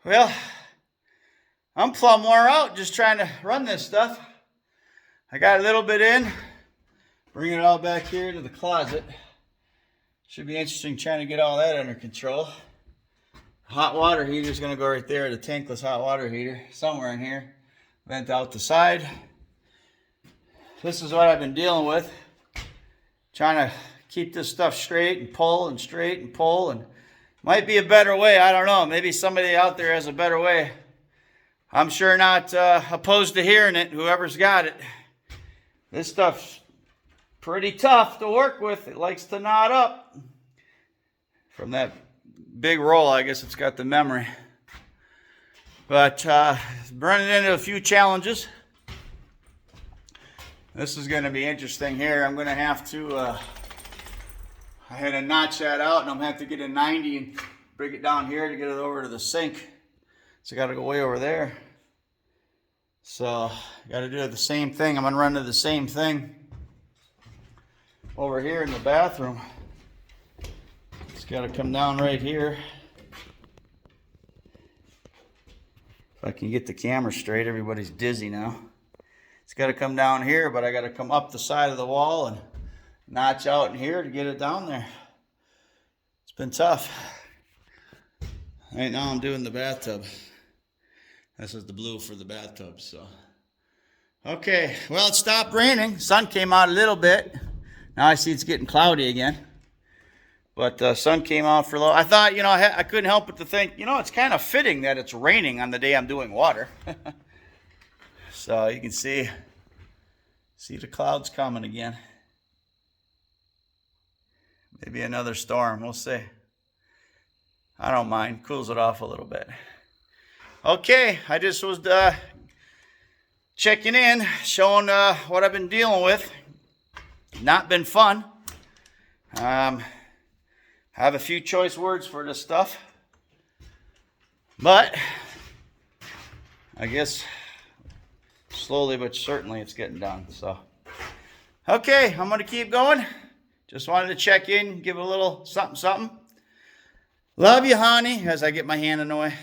Well, I'm plumb wore out just trying to run this stuff. I got a little bit in, bring it all back here to the closet. Should be interesting trying to get all that under control. Hot water heater is going to go right there, the tankless hot water heater, somewhere in here. Vent out the side. This is what I've been dealing with. Trying to keep this stuff straight and pull and straight and pull, and might be a better way. I don't know. Maybe somebody out there has a better way. I'm sure not opposed to hearing it, whoever's got it. This stuff's pretty tough to work with. It likes to knot up. From that big roll, I guess it's got the memory. But running into a few challenges. This is going to be interesting here. I'm going to have to, I had to notch that out, and I'm going to have to get a 90 and bring it down here to get it over to the sink. So I got to go way over there. So I got to do the same thing. I'm going to run to the same thing over here in the bathroom. It's got to come down right here. If I can get the camera straight, everybody's dizzy now. It's got to come down here, but I got to come up the side of the wall and notch out in here to get it down there. It's been tough. Right now I'm doing the bathtub. This is the blue for the bathtub, so. Okay, well, it stopped raining. Sun came out a little bit. Now I see it's getting cloudy again. But the sun came out for a little. I thought, I couldn't help but to think, it's kind of fitting that it's raining on the day I'm doing water. So you can see the clouds coming again. Maybe another storm, we'll see. I don't mind, cools it off a little bit. Okay, I just was checking in, showing what I've been dealing with. Not been fun. I have a few choice words for this stuff. But I guess slowly but certainly it's getting done. So, okay, I'm going to keep going. Just wanted to check in, give it a little something, something. Love you, honey, as I get my hand in the way.